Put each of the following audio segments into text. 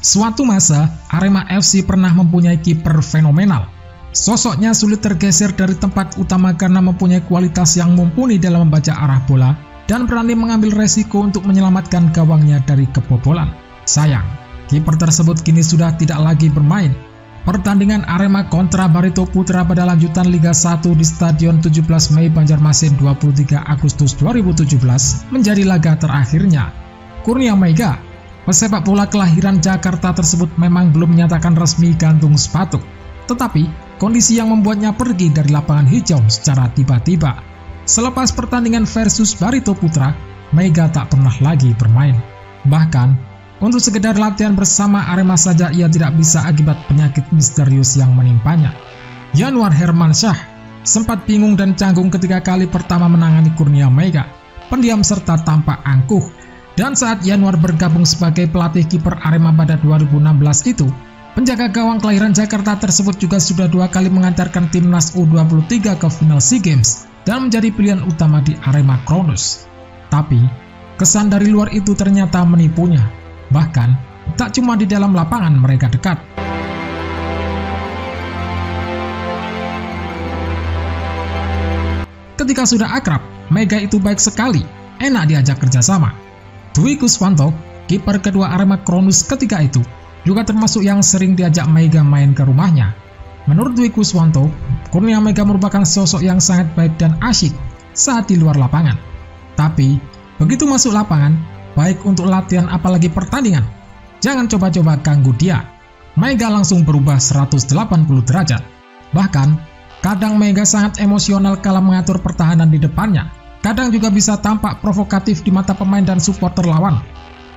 Suatu masa, Arema FC pernah mempunyai kiper fenomenal. Sosoknya sulit tergeser dari tempat utama karena mempunyai kualitas yang mumpuni dalam membaca arah bola dan berani mengambil resiko untuk menyelamatkan gawangnya dari kebobolan. Sayang, kiper tersebut kini sudah tidak lagi bermain. Pertandingan Arema kontra Barito Putra pada lanjutan Liga 1 di Stadion 17 Mei Banjarmasin 23 Agustus 2017 menjadi laga terakhirnya. Kurnia Meiga, pesepak bola kelahiran Jakarta tersebut memang belum menyatakan resmi gantung sepatu. Tetapi, kondisi yang membuatnya pergi dari lapangan hijau secara tiba-tiba. Selepas pertandingan versus Barito Putra, Meiga tak pernah lagi bermain. Bahkan, untuk sekedar latihan bersama Arema saja ia tidak bisa akibat penyakit misterius yang menimpanya. Yanuar Hermansyah sempat bingung dan canggung ketika kali pertama menangani Kurnia Meiga, pendiam serta tampak angkuh. Dan saat Yanuar bergabung sebagai pelatih kiper Arema pada 2016 itu, penjaga gawang kelahiran Jakarta tersebut juga sudah 2 kali mengantarkan timnas U23 ke final SEA Games dan menjadi pilihan utama di Arema Kronos. Tapi, kesan dari luar itu ternyata menipunya. Bahkan, tak cuma di dalam lapangan mereka dekat. Ketika sudah akrab, Meiga itu baik sekali, enak diajak kerjasama. Dwi Kuswanto, kiper kedua Arema Kronos ketika itu, juga termasuk yang sering diajak Meiga main ke rumahnya. Menurut Dwi Kuswanto, Kurnia Meiga merupakan sosok yang sangat baik dan asyik saat di luar lapangan. Tapi, begitu masuk lapangan, baik untuk latihan apalagi pertandingan, jangan coba-coba ganggu dia. Meiga langsung berubah 180 derajat. Bahkan, kadang Meiga sangat emosional kala mengatur pertahanan di depannya. Kadang juga bisa tampak provokatif di mata pemain dan supporter lawan.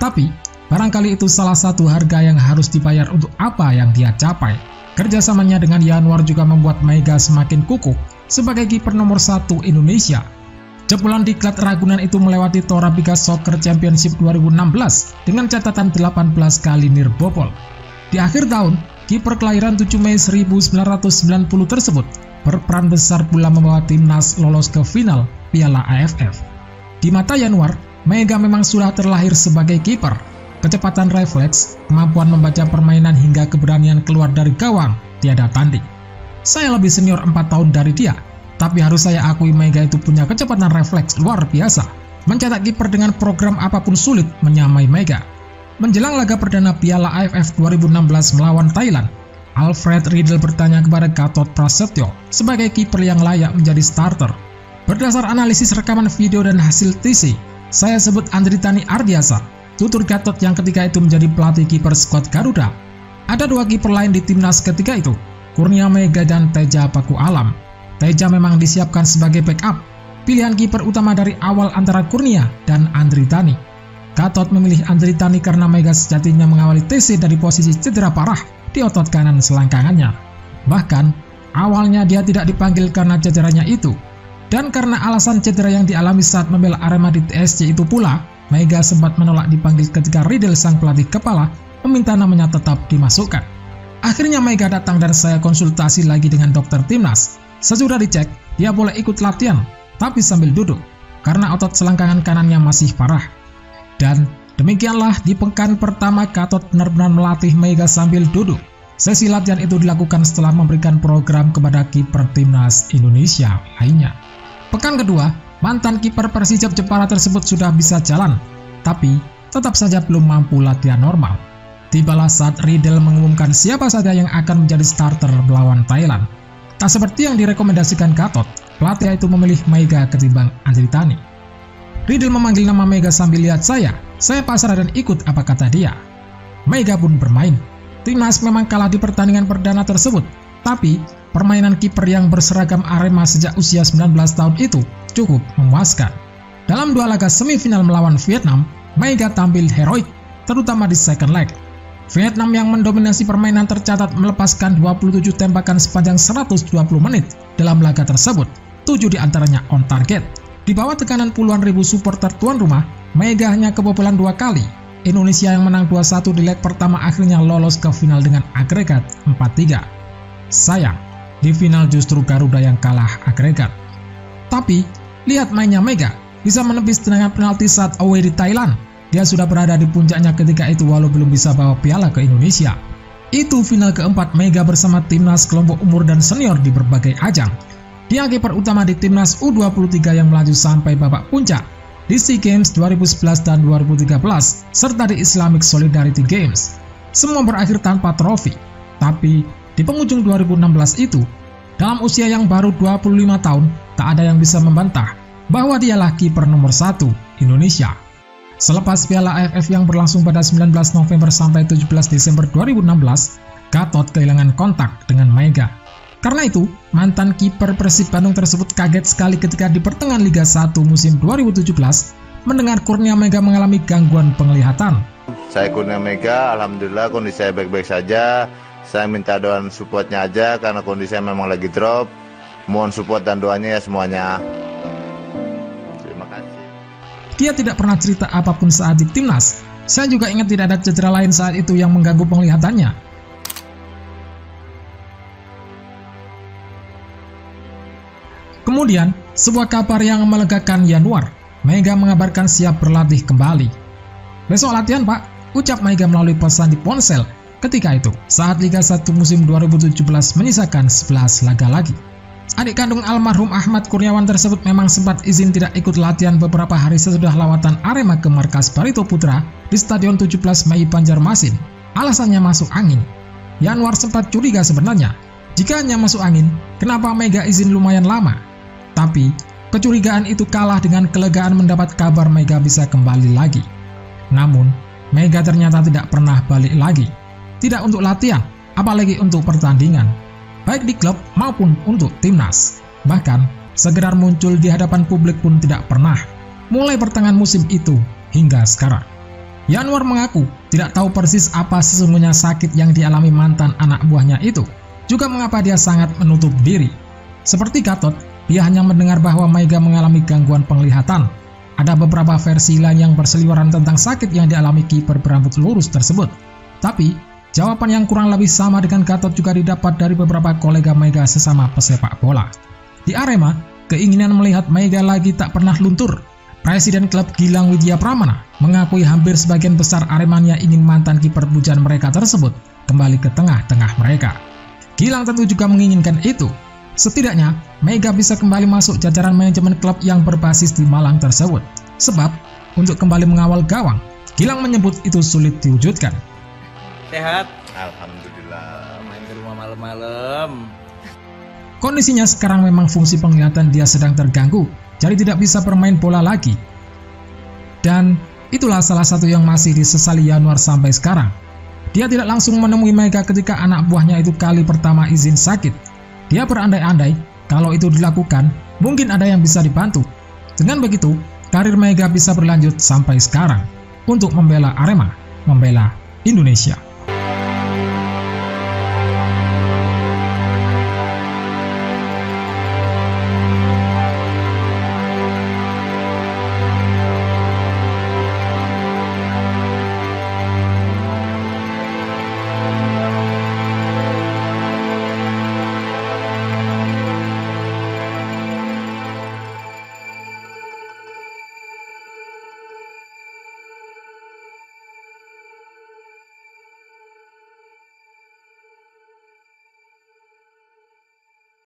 Tapi, barangkali itu salah satu harga yang harus dibayar untuk apa yang dia capai. Kerjasamanya dengan Yanuar juga membuat Meiga semakin kukuh sebagai kiper nomor 1 Indonesia. Jebolan diklat Ragunan itu melewati Torabika Soccer Championship 2016 dengan catatan 18 kali nirbobol. Di akhir tahun, kiper kelahiran 7 Mei 1990 tersebut berperan besar pula membawa timnas lolos ke final Piala AFF. Di mata Yanuar, Meiga memang sudah terlahir sebagai kiper. Kecepatan refleks, kemampuan membaca permainan hingga keberanian keluar dari gawang tiada tanding. Saya lebih senior 4 tahun dari dia. Tapi harus saya akui Meiga itu punya kecepatan refleks luar biasa. Mencetak kiper dengan program apapun sulit menyamai Meiga. Menjelang laga perdana Piala AFF 2016 melawan Thailand, Alfred Riedel bertanya kepada Gatot Prasetyo sebagai kiper yang layak menjadi starter. Berdasar analisis rekaman video dan hasil TC, saya sebut Andritani Ardiasa, tutur Gatot yang ketika itu menjadi pelatih kiper skuad Garuda. Ada 2 kiper lain di timnas ketika itu, Kurnia Meiga dan Teja Paku Alam. Teja memang disiapkan sebagai backup, pilihan kiper utama dari awal antara Kurnia dan Andritani. Gatot memilih Andritani karena Meiga sejatinya mengawali TC dari posisi cedera parah di otot kanan selangkangannya. Bahkan, awalnya dia tidak dipanggil karena cederanya itu. Dan karena alasan cedera yang dialami saat membela Arema di TSC itu pula, Meiga sempat menolak dipanggil ketika Riedel sang pelatih kepala meminta namanya tetap dimasukkan. Akhirnya Meiga datang dan saya konsultasi lagi dengan dokter timnas. Sesudah dicek, dia boleh ikut latihan, tapi sambil duduk, karena otot selangkangan kanannya masih parah. Dan demikianlah di pekan pertama Gatot benar-benar melatih Meiga sambil duduk. Sesi latihan itu dilakukan setelah memberikan program kepada kiper timnas Indonesia lainnya. Pekan kedua, mantan kiper Persijap Jepara tersebut sudah bisa jalan, tapi tetap saja belum mampu latihan normal. Tibalah saat Riedel mengumumkan siapa saja yang akan menjadi starter melawan Thailand. Tak seperti yang direkomendasikan Gatot, pelatih itu memilih Meiga ketimbang Andritani. Riedel memanggil nama Meiga sambil lihat saya pasrah dan ikut apa kata dia. Meiga pun bermain. Timnas memang kalah di pertandingan perdana tersebut, tapi permainan kiper yang berseragam Arema sejak usia 19 tahun itu cukup memuaskan. Dalam 2 laga semifinal melawan Vietnam, Meiga tampil heroik, terutama di second leg. Vietnam yang mendominasi permainan tercatat melepaskan 27 tembakan sepanjang 120 menit dalam laga tersebut, 7 diantaranya on target. Di bawah tekanan puluhan ribu supporter tuan rumah, Meiga hanya kebobolan 2 kali. Indonesia yang menang 2-1 di leg pertama akhirnya lolos ke final dengan agregat 4-3. Sayang, di final justru Garuda yang kalah agregat. Tapi, lihat mainnya Meiga, bisa menepis tendangan penalti saat away di Thailand. dia sudah berada di puncaknya ketika itu walau belum bisa bawa piala ke Indonesia. Itu final keempat Mega bersama timnas kelompok umur dan senior di berbagai ajang. Dia kiper utama di timnas U23 yang melaju sampai babak puncak di SEA Games 2011 dan 2013 serta di Islamic Solidarity Games. Semua berakhir tanpa trofi, tapi di penghujung 2016 itu, dalam usia yang baru 25 tahun, tak ada yang bisa membantah bahwa dialah kiper nomor 1 Indonesia. Selepas Piala AFF yang berlangsung pada 19 November sampai 17 Desember 2016, Gatot kehilangan kontak dengan Mega. Karena itu, mantan kiper Persib Bandung tersebut kaget sekali ketika di pertengahan Liga 1 musim 2017 mendengar Kurnia Mega mengalami gangguan penglihatan. Saya Kurnia Mega, alhamdulillah kondisi saya baik-baik saja. Saya minta doa supportnya aja karena kondisi saya memang lagi drop. Mohon support dan doanya ya semuanya. Dia tidak pernah cerita apapun saat di timnas. Saya juga ingat tidak ada cedera lain saat itu yang mengganggu penglihatannya. Kemudian, sebuah kabar yang melegakan Januar. Mega mengabarkan siap berlatih kembali. Besok latihan pak, ucap Mega melalui pesan di ponsel. Ketika itu, saat Liga 1 musim 2017 menyisakan 11 laga lagi. Adik kandung almarhum Ahmad Kurniawan tersebut memang sempat izin tidak ikut latihan beberapa hari sesudah lawatan Arema ke markas Barito Putra di Stadion 17 Mei Banjarmasin. Alasannya masuk angin. Januar sempat curiga sebenarnya, jika hanya masuk angin, kenapa Mega izin lumayan lama? Tapi, kecurigaan itu kalah dengan kelegaan mendapat kabar Mega bisa kembali lagi. Namun, Mega ternyata tidak pernah balik lagi. Tidak untuk latihan, apalagi untuk pertandingan. Baik di klub maupun untuk timnas. Bahkan, sekedar muncul di hadapan publik pun tidak pernah. Mulai pertengahan musim itu hingga sekarang. Januar mengaku tidak tahu persis apa sesungguhnya sakit yang dialami mantan anak buahnya itu. Juga mengapa dia sangat menutup diri. Seperti Gatot, dia hanya mendengar bahwa Mega mengalami gangguan penglihatan. Ada beberapa versi lain yang berseliweran tentang sakit yang dialami kiper berambut lurus tersebut. Tapi, jawaban yang kurang lebih sama dengan Gatot juga didapat dari beberapa kolega Mega sesama pesepak bola. Di Arema, keinginan melihat Mega lagi tak pernah luntur. Presiden klub Gilang Widya Pramana mengakui hampir sebagian besar Aremania ingin mantan kiper pujaan mereka tersebut kembali ke tengah-tengah mereka. Gilang tentu juga menginginkan itu. Setidaknya, Mega bisa kembali masuk jajaran manajemen klub yang berbasis di Malang tersebut. Sebab, untuk kembali mengawal gawang, Gilang menyebut itu sulit diwujudkan. Sehat? Alhamdulillah. Main ke rumah malam-malam. Kondisinya sekarang memang fungsi penglihatan dia sedang terganggu, jadi tidak bisa bermain bola lagi. Dan itulah salah satu yang masih disesali Januar sampai sekarang. Dia tidak langsung menemui Mega ketika anak buahnya itu kali pertama izin sakit. Dia berandai-andai kalau itu dilakukan, mungkin ada yang bisa dibantu. Dengan begitu, karir Mega bisa berlanjut sampai sekarang untuk membela Arema, membela Indonesia.